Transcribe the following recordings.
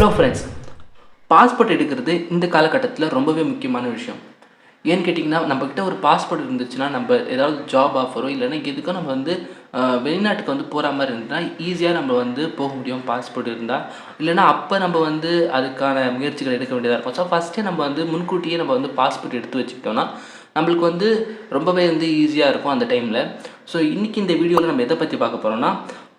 Hello friends, passport எடுக்கிறது இந்த காலகட்டத்தில் ரொம்பவே முக்கியமான விஷயம். ஏன்னு கேட்டிங்கன்னா, நம்மக்கிட்ட ஒரு பாஸ்போர்ட் இருந்துச்சுன்னா, நம்ம ஏதாவது ஜாப் ஆஃபரோ இல்லைன்னா எதுக்கோ நம்ம வந்து வெளிநாட்டுக்கு வந்து போகிற மாதிரி இருந்துச்சுன்னா ஈஸியாக நம்ம வந்து போக முடியும் பாஸ்போர்ட் இருந்தால். இல்லைன்னா அப்போ நம்ம வந்து அதுக்கான முயற்சிகள் எடுக்க வேண்டியதாக இருக்கும். ஸோ ஃபஸ்ட்டே நம்ம வந்து முன்கூட்டியே நம்ம வந்து பாஸ்போர்ட் எடுத்து வச்சுக்கிட்டோம்னா நம்மளுக்கு வந்து ரொம்பவே வந்து ஈஸியாக இருக்கும் அந்த டைமில். ஸோ இன்றைக்கி இந்த வீடியோவில் நம்ம எதை பற்றி பார்க்க போகிறோம்னா,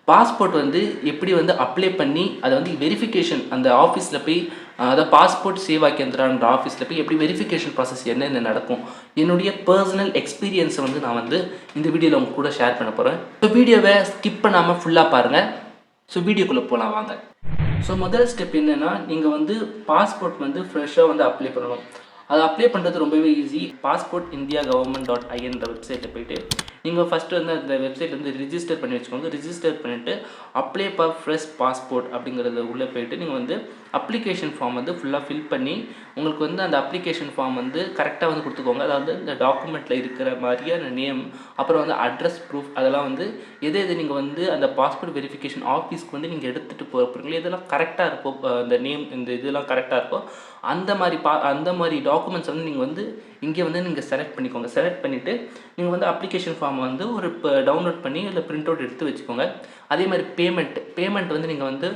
பாஸ்போர்ட் வந்து எப்படி வந்து அப்ளை பண்ணி அதை வந்து வெரிஃபிகேஷன் அந்த ஆஃபீஸில் போய் அதாவது பாஸ்போர்ட் சேவா கேந்திரான்ற ஆஃபீஸில் போய் எப்படி வெரிஃபிகேஷன் ப்ராசஸ் என்னென்ன நடக்கும், என்னுடைய பர்சனல் எக்ஸ்பீரியன்ஸை வந்து நான் வந்து இந்த வீடியோவில் உங்க கூட ஷேர் பண்ண போகிறேன். ஸோ வீடியோவை ஸ்கிப் பண்ணாமல் ஃபுல்லாக பாருங்கள். ஸோ வீடியோக்குள்ளே போகலாம் வாங்க. ஸோ முதல் ஸ்டெப் என்னென்னா, நீங்கள் வந்து பாஸ்போர்ட் வந்து ஃப்ரெஷ்ஷாக வந்து அப்ளை பண்ணணும். அதை அப்ளை பண்ணுறது ரொம்பவே ஈஸி. பாஸ்போர்ட் இந்தியா கவர்மெண்ட் .inன்ற வெப்சைட்டில் போய்ட்டு நீங்கள் ஃபஸ்ட்டு வந்து அந்த வெப்சைட் வந்து ரிஜிஸ்டர் பண்ணி வச்சுக்கோங்க. ரிஜிஸ்டர் பண்ணிவிட்டு அப்ளை ஃபார் ஃப்ரெஷ் பாஸ்போர்ட் அப்படிங்கிறத உள்ளே போய்ட்டு நீங்கள் வந்து அப்ளிகேஷன் ஃபார்ம் வந்து ஃபுல்லாக ஃபில் பண்ணி உங்களுக்கு வந்து அந்த அப்ளிகேஷன் ஃபார்ம் வந்து கரெக்டாக வந்து கொடுத்துக்கோங்க. அதாவது இந்த டாக்குமெண்ட்டில் இருக்கிற மாதிரியான நேம், அப்புறம் வந்து அட்ரஸ் ப்ரூஃப், அதெல்லாம் வந்து எது நீங்கள் வந்து அந்த பாஸ்போர்ட் வெரிஃபிகேஷன் ஆஃபீஸ்க்கு வந்து நீங்கள் எடுத்துகிட்டு போகிறீங்களோ இதெல்லாம் கரெக்டாக இருக்கோ, இந்த நேம் இந்த இதெல்லாம் கரெக்டாக இருக்கோ அந்த மாதிரி டாக்குமெண்ட்ஸ் வந்து நீங்கள் வந்து இங்கே வந்து நீங்கள் செலக்ட் பண்ணிக்கோங்க. செலக்ட் பண்ணிவிட்டு நீங்கள் வந்து அப்ளிகேஷன் ஃபார்ம் வந்து ஒரு டவுன்லோட் பண்ணி இல்லை பிரிண்ட் அவுட் எடுத்து வச்சுக்கோங்க. அதே மாதிரி பேமெண்ட் வந்து நீங்கள் வந்து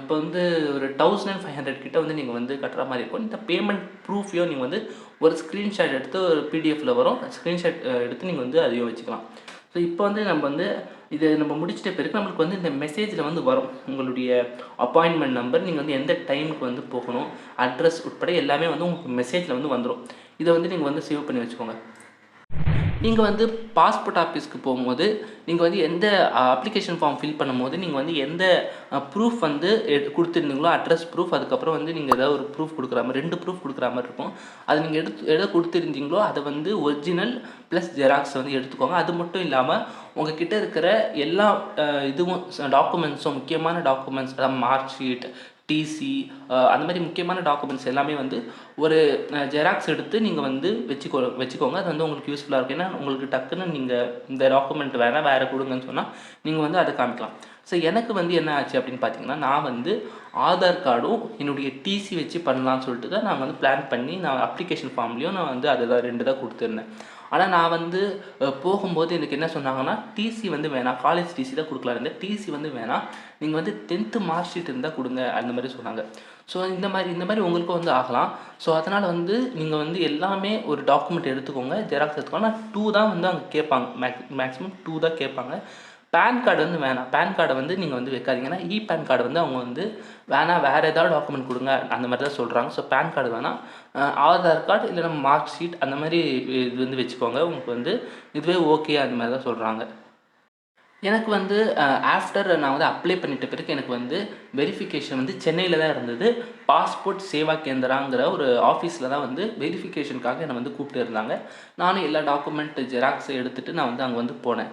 இப்போ வந்து ஒரு 1500 கிட்ட வந்து நீங்கள் வந்து கட்டுற மாதிரி இருக்கும். இந்த பேமெண்ட் ப்ரூஃபையும் நீங்கள் வந்து ஒரு ஸ்க்ரீன்ஷாட் எடுத்து ஒரு பிடிஎஃப்பில் வரும், ஸ்க்ரீன்ஷாட் எடுத்து நீங்கள் வந்து அதையும் வச்சுக்கலாம். ஸோ இப்போ வந்து நம்ம வந்து இதை நம்ம முடிச்சிட்ட பிறகு நம்மளுக்கு வந்து இந்த மெசேஜில் வந்து வரும் உங்களுடைய அப்பாயின்மெண்ட் நம்பர், நீங்கள் வந்து எந்த டைமுக்கு வந்து போகணும், அட்ரஸ் உட்பட எல்லாமே வந்து உங்களுக்கு மெசேஜில் வந்து வந்துடும். இதை வந்து நீங்கள் வந்து சேவ் பண்ணி வச்சுக்கோங்க. நீங்கள் வந்து பாஸ்போர்ட் ஆஃபீஸ்க்கு போகும்போது நீங்கள் வந்து எந்த அப்ளிகேஷன் ஃபார்ம் ஃபில் பண்ணும்போது நீங்கள் வந்து எந்த ப்ரூஃப் வந்து கொடுத்துருந்தீங்களோ அட்ரஸ் ப்ரூஃப், அதுக்கப்புறம் வந்து நீங்கள் ஏதாவது ஒரு ப்ரூஃப் கொடுக்குற மாதிரி 2 ப்ரூஃப் கொடுக்குற மாதிரி இருக்கும். அது நீங்கள் எதை கொடுத்துருந்தீங்களோ அதை வந்து ஒரிஜினல் ப்ளஸ் ஜெராக்ஸ் வந்து எடுத்துக்கோங்க. அது மட்டும் இல்லாமல் உங்கள் கிட்டே இருக்கிற எல்லா இதுவும் டாக்குமெண்ட்ஸும், முக்கியமான டாக்குமெண்ட்ஸ், அதாவது மார்க் ஷீட், டிசி, அந்த மாதிரி முக்கியமான டாக்குமெண்ட்ஸ் எல்லாமே வந்து ஒரு ஜெராக்ஸ் எடுத்து நீங்கள் வந்து வச்சுக்கோங்க. அது வந்து உங்களுக்கு யூஸ்ஃபுல்லாக இருக்கும். ஏன்னா உங்களுக்கு டக்குன்னு நீங்கள் இந்த டாக்குமெண்ட் வேறு கொடுங்கன்னு சொன்னால் நீங்கள் வந்து அதை காமிக்கலாம். ஸோ எனக்கு வந்து என்ன ஆச்சு அப்படின்னு பார்த்தீங்கன்னா, நான் வந்து ஆதார் கார்டும் என்னுடைய டிசி வச்சு பண்ணலான்னு சொல்லிட்டு தான் நான் வந்து பிளான் பண்ணி நான் அப்ளிகேஷன் ஃபார்ம்லேயும் நான் வந்து அதை தான் 2 தான் கொடுத்துருந்தேன். ஆனால் நான் வந்து போகும்போது எனக்கு என்ன சொன்னாங்கன்னா, டிசி வந்து வேணாம், காலேஜ் டிசி தான் கொடுக்கலாம் இருந்தேன், டிசி வந்து வேணாம், நீங்கள் வந்து 10th மார்க் ஷீட் இருந்தால் கொடுங்க அந்த மாதிரி சொன்னாங்க. ஸோ இந்த மாதிரி உங்களுக்கும் வந்து ஆகலாம். ஸோ அதனால் வந்து நீங்கள் வந்து எல்லாமே ஒரு டாக்குமெண்ட் எடுத்துக்கோங்க, ஜெராக்ஸ் எடுத்துக்கோங்க. ஆனால் 2 தான் வந்து அங்கே கேட்பாங்க, மேக்ஸிமம் 2 தான் கேட்பாங்க. பேன் கார்டு வந்து வேணாம், பேன் கார்டை வந்து நீங்கள் வந்து வைக்காதீங்க. ஏன்னா பேன் கார்டு வந்து அவங்க வந்து வேணாம், வேறு ஏதாவது டாக்குமெண்ட் கொடுங்க அந்த மாதிரி தான் சொல்கிறாங்க. ஸோ பேன் கார்டு வேணாம், ஆதார் கார்டு இல்லைனா மார்க் ஷீட் அந்த மாதிரி இது வந்து வச்சுக்கோங்க. உங்களுக்கு வந்து இதுவே ஓகே அந்த மாதிரி தான் சொல்கிறாங்க. எனக்கு வந்து ஆஃப்டர் நான் வந்து அப்ளை பண்ணிட்ட பிறகு எனக்கு வந்து வெரிஃபிகேஷன் வந்து சென்னையில் தான் இருந்தது. பாஸ்போர்ட் சேவா கேந்திராங்கிற ஒரு ஆஃபீஸில் தான் வந்து வெரிஃபிகேஷனுக்காக என்னை வந்து கூப்பிட்டு இருந்தாங்க. நானும் எல்லா டாக்குமெண்ட் ஜெராக்ஸை எடுத்துகிட்டு நான் வந்து அங்கே வந்து போனேன்.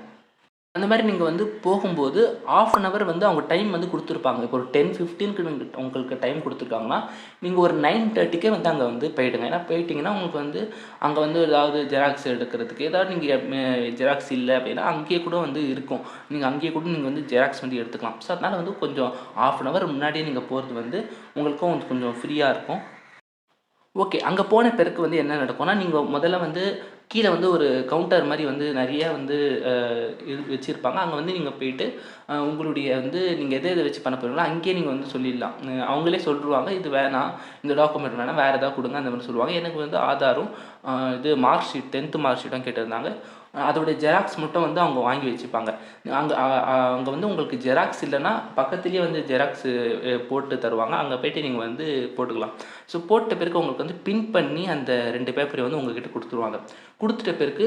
அந்த மாதிரி நீங்கள் வந்து போகும்போது 1/2 hour வந்து அவங்க டைம் வந்து கொடுத்துருப்பாங்க. இப்போ ஒரு 10:15க்கு உங்களுக்கு டைம் கொடுத்துருக்காங்கன்னா நீங்கள் ஒரு 9:30க்கே வந்து அங்கே வந்து போயிடுங்க. ஏன்னா போயிட்டிங்கன்னா உங்களுக்கு வந்து அங்கே வந்து ஏதாவது ஜெராக்ஸ் எடுக்கிறதுக்கு ஏதாவது நீங்கள் ஜெராக்ஸ் இல்லை அப்படின்னா அங்கேயே கூட வந்து இருக்கும். நீங்கள் அங்கேயே கூட நீங்கள் வந்து ஜெராக்ஸ் வந்து எடுத்துக்கலாம். ஸோ அதனால் வந்து கொஞ்சம் 1/2 hour முன்னாடியே நீங்கள் போகிறது வந்து உங்களுக்கும் கொஞ்சம் ஃப்ரீயாக இருக்கும். ஓகே, அங்கே போன பிறகு வந்து என்ன நடக்கும்னா, நீங்கள் முதல்ல வந்து கீழே வந்து ஒரு கவுண்டர் மாதிரி வந்து நிறையா வந்து இது வச்சுருப்பாங்க. அங்கே வந்து நீங்கள் போயிட்டு உங்களுடைய வந்து நீங்கள் எதை வச்சு பண்ண போகிறீங்களோ அங்கேயே நீங்கள் வந்து சொல்லிடலாம். அவங்களே சொல்லிடுவாங்க, இது வேணாம், இந்த டாக்குமெண்ட் வேணாம், வேறு ஏதாவது கொடுங்க அந்த மாதிரி சொல்லுவாங்க. எனக்கு வந்து ஆதாரும் இது மார்க் ஷீட் 10th மார்க் ஷீட்டும் கேட்டிருந்தாங்க. அதோடைய ஜெராக்ஸ் மட்டும் வந்து அவங்க வாங்கி வச்சுப்பாங்க. அங்கே வந்து உங்களுக்கு ஜெராக்ஸ் இல்லைன்னா பக்கத்துலேயே வந்து ஜெராக்ஸு போட்டு தருவாங்க. அங்கே போய்ட்டு நீங்கள் வந்து போட்டுக்கலாம். ஸோ போட்ட பிறகு உங்களுக்கு வந்து பின் பண்ணி அந்த 2 பேப்பரை வந்து உங்கள்கிட்ட கொடுத்துருவாங்க. கொடுத்துட்ட பிறகு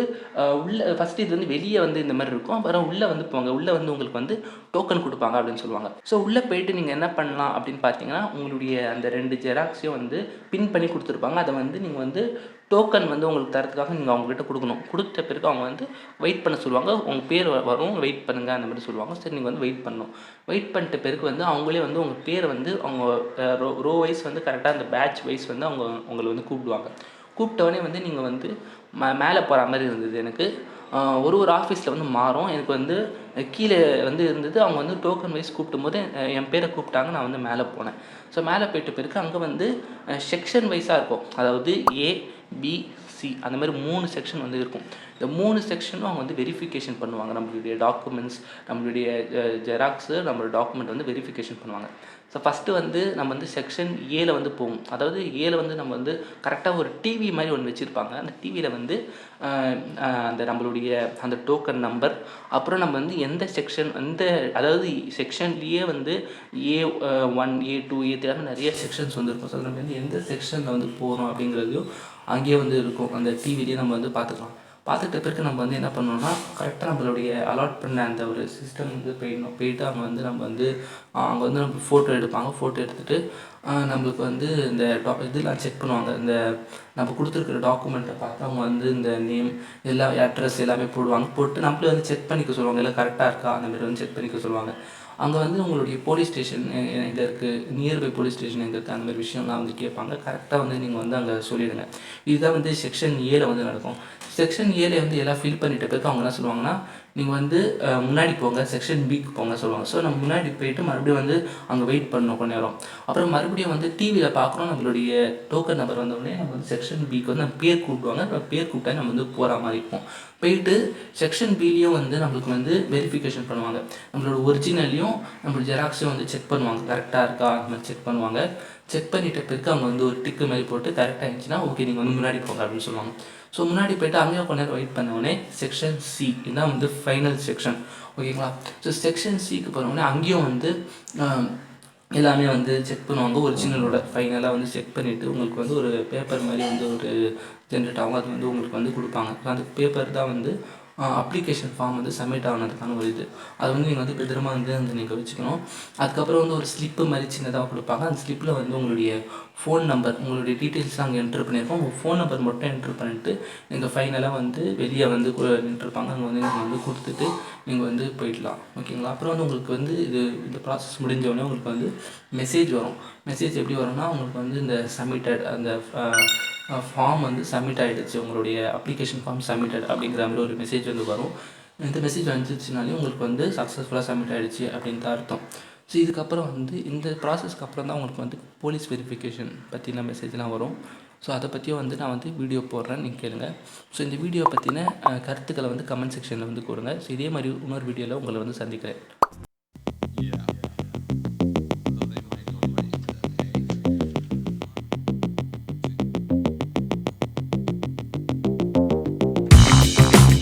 உள்ளே ஃபஸ்ட்டு இது வந்து வெளியே வந்து இந்த மாதிரி இருக்கும். அப்புறம் உள்ளே வந்து போங்க, உள்ளே வந்து உங்களுக்கு வந்து டோக்கன் கொடுப்பாங்க அப்படின்னு சொல்லுவாங்க. ஸோ உள்ளே போயிட்டு நீங்கள் என்ன பண்ணலாம் அப்படின்னு பார்த்தீங்கன்னா, உங்களுடைய அந்த 2 ஜெராக்ஸையும் வந்து பின் பண்ணி கொடுத்துருப்பாங்க. அதை வந்து நீங்கள் வந்து டோக்கன் வந்து உங்களுக்கு தரத்துக்காக நீங்கள் அவங்ககிட்ட கொடுக்கணும். கொடுத்த பிறகு அவங்க வந்து வெயிட் பண்ண சொல்லுவாங்க. உங்கள் பேர் வரும், வெயிட் பண்ணுங்கள் அந்த மாதிரி சொல்லுவாங்க. சரி, நீங்கள் வந்து வெயிட் பண்ணணும். வெயிட் பண்ணிட்ட பிறகு வந்து அவங்களே வந்து உங்கள் பேரை வந்து அவங்க ரோ வைஸ் வந்து கரெக்டாக அந்த பேட்ச் வைஸ் வந்து அவங்க உங்களை வந்து கூப்பிடுவாங்க. கூப்பிட்டவொடனே வந்து நீங்கள் வந்து மேலே போகிற மாதிரி இருந்தது எனக்கு. ஒரு ஆஃபீஸில் வந்து மாறும். எனக்கு வந்து கீழே வந்து இருந்தது. அவங்க வந்து டோக்கன் வைஸ் கூப்பிடும்போது என் பேரை கூப்பிட்டாங்க. நான் வந்து மேலே போனேன். ஸோ மேலே போயிட்ட பிறகு அங்கே வந்து செக்ஷன் வைஸாக இருக்கும். அதாவது ஏ, பி, சி அந்த மாதிரி 3 செக்ஷன் வந்து இருக்கும். இந்த 3 செக்ஷனும் அவங்க வந்து வெரிஃபிகேஷன் பண்ணுவாங்க. நம்மளுடைய டாக்குமெண்ட்ஸ், நம்மளுடைய ஜெராக்ஸு, நம்மளோட டாக்குமெண்ட் வந்து வெரிஃபிகேஷன் பண்ணுவாங்க. ஸோ ஃபஸ்ட்டு வந்து நம்ம வந்து செக்ஷன் ஏல வந்து போவோம். அதாவது ஏல வந்து நம்ம வந்து கரெக்டாக ஒரு டிவி மாதிரி ஒன்று வச்சுருப்பாங்க. அந்த டிவியில் வந்து அந்த நம்மளுடைய அந்த டோக்கன் நம்பர், அப்புறம் நம்ம வந்து எந்த செக்ஷன் அதாவது செக்ஷன்லேயே வந்து A1, A2, A3 நிறைய செக்ஷன்ஸ் வந்து இருக்கும். ஸோ நம்ம வந்து எந்த செக்ஷனில் வந்து போகிறோம் அப்படிங்கிறதையும் அங்கேயே வந்து இருக்கும். அந்த டிவிலேயே நம்ம வந்து பார்த்துக்கலாம். பார்த்துட்ட பிறகு நம்ம வந்து என்ன பண்ணணும்னா, கரெக்டாக நம்மளுடைய அலாட் பண்ண அந்த ஒரு சிஸ்டம் வந்து போயிட்டு அங்கே வந்து நம்ம வந்து அங்கே வந்து நம்ம ஃபோட்டோ எடுப்பாங்க. ஃபோட்டோ எடுத்துகிட்டு நம்மளுக்கு வந்து இந்த இதெல்லாம் செக் பண்ணுவாங்க. இந்த நம்ம கொடுத்துருக்குற டாக்குமெண்ட்டை பார்த்து அவங்க வந்து இந்த நேம் எல்லா அட்ரஸ் எல்லாமே போடுவாங்க. போட்டு நம்மளே வந்து செக் பண்ணிக்க சொல்லுவாங்க. எல்லாம் கரெக்டாக இருக்கா அந்த மாதிரி வந்து செக் பண்ணிக்க சொல்லுவாங்க. அங்கே வந்து உங்களுடைய போலீஸ் ஸ்டேஷன் எங்கே இருக்குது, நியர்பை போலீஸ் ஸ்டேஷன் எங்கே இருக்குது, அந்த மாதிரி விஷயம்லாம் வந்து கேட்பாங்க. கரெக்டாக வந்து நீங்கள் வந்து அங்கே சொல்லிவிடுங்க. இதுதான் வந்து செக்ஷன் ஏல வந்து நடக்கும். செக்ஷன் ஏல வந்து எல்லாம் ஃபில் பண்ணிட்ட பிறகு அவங்க என்ன சொல்லுவாங்கன்னா, நீங்கள் வந்து முன்னாடி போங்க, செக்ஷன் பிக்கு போங்க சொல்லுவாங்க. ஸோ நம்ம முன்னாடி போயிட்டு மறுபடியும் வந்து அங்கே வெயிட் பண்ணணும் கொஞ்ச நேரம். அப்புறம் மறுபடியும் வந்து டிவியில் பார்க்குறோம். நம்மளுடைய டோக்கன் நம்பர் வந்தோடனே நம்ம வந்து செக்ஷன் பிக்கு வந்து நம்ம பேர் கூப்பிடுவாங்க. நம்ம பேர் கூப்பிட்டா நம்ம வந்து போகிற மாதிரி இருக்கும். போயிட்டு செக்ஷன் பிலையும் வந்து நம்மளுக்கு வந்து வெரிஃபிகேஷன் பண்ணுவாங்க. நம்மளோட ஒரிஜினலையும் நம்மளோட ஜெராக்ஸையும் வந்து செக் பண்ணுவாங்க. கரெக்டாக இருக்கா அந்த மாதிரி செக் பண்ணுவாங்க. செக் பண்ணிட்ட பிறகு அவங்க வந்து ஒரு டிக்கு மாதிரி போட்டு கரெக்டாக இருந்துச்சுன்னா ஓகே நீங்கள் வந்து முன்னாடி போங்க அப்படின்னு சொல்லுவாங்க. ஸோ முன்னாடி போய்ட்டு அங்கேயும் கொஞ்ச நேரம் வெயிட் பண்ணோடனே செக்ஷன் சி இதுதான் வந்து ஃபைனல் செக்ஷன். ஓகேங்களா? ஸோ செக்ஷன் சிக்கு போனோடனே அங்கேயும் வந்து எல்லாமே வந்து செக் பண்ணுவாங்க. ஒரிஜினலோட ஃபைனலாக வந்து செக் பண்ணிவிட்டு உங்களுக்கு வந்து ஒரு பேப்பர் மாதிரி வந்து ஒரு ஜென்ரேட் ஆகும். அது வந்து உங்களுக்கு வந்து கொடுப்பாங்க. அந்த பேப்பர் தான் வந்து அப்ளிகேஷன் ஃபார்ம் வந்து சப்மிட் ஆனதுக்கான ஒரு இது. அது வந்து நீங்கள் வந்து பத்திரமா வந்து நீங்கள் வச்சுக்கணும். அதுக்கப்புறம் வந்து ஒரு ஸ்லிப்பு மாதிரி சின்னதாக கொடுப்பாங்க. அந்த ஸ்லிப்பில் வந்து உங்களுடைய ஃபோன் நம்பர், உங்களுடைய டீட்டெயில்ஸ்லாம் அங்கே என்ட்ரு பண்ணியிருக்கோம். உங்கள் ஃபோன் நம்பர் மட்டும் என்ட்ரு பண்ணிவிட்டு நீங்கள் ஃபைனலாக வந்து வெளியே வந்து நின்றுருப்பாங்க. அங்கே வந்து நீங்கள் வந்து கொடுத்துட்டு நீங்கள் வந்து போயிடலாம். ஓகேங்களா? அப்புறம் வந்து உங்களுக்கு வந்து இந்த ப்ராசஸ் முடிஞ்சவொடனே உங்களுக்கு வந்து மெசேஜ் வரும். மெசேஜ் எப்படி வரும்னா, உங்களுக்கு வந்து இந்த சப்மிட்டட் அந்த ஃபார்ம் வந்து சப்மிட் ஆகிடுச்சு, உங்களுடைய அப்ளிகேஷன் ஃபார்ம் சப்மிட்டட் அப்படிங்கிற மாதிரி ஒரு மெசேஜ் வந்து வரும். இந்த மெசேஜ் வந்துச்சுனாலே உங்களுக்கு வந்து சக்ஸஸ்ஃபுல்லாக சப்மிட் ஆகிடுச்சு அப்படின்னு தான் அர்த்தம். ஸோ இதுக்கப்புறம் வந்து இந்த ப்ராசஸ்க்கு அப்புறம் தான் உங்களுக்கு வந்து போலீஸ் வெரிஃபிகேஷன் பற்றின மெசேஜ்லாம் வரும். ஸோ அதை பற்றியும் வந்து நான் வந்து வீடியோ போடுறேன், நீங்கள் கேளுங்க. ஸோ இந்த வீடியோ பற்றின கருத்துக்களை வந்து கமெண்ட் செக்ஷனில் வந்து கூறுங்க. ஸோ இதே மாதிரி இன்னொரு வீடியோவில் உங்களை வந்து சந்திக்கிறேன்.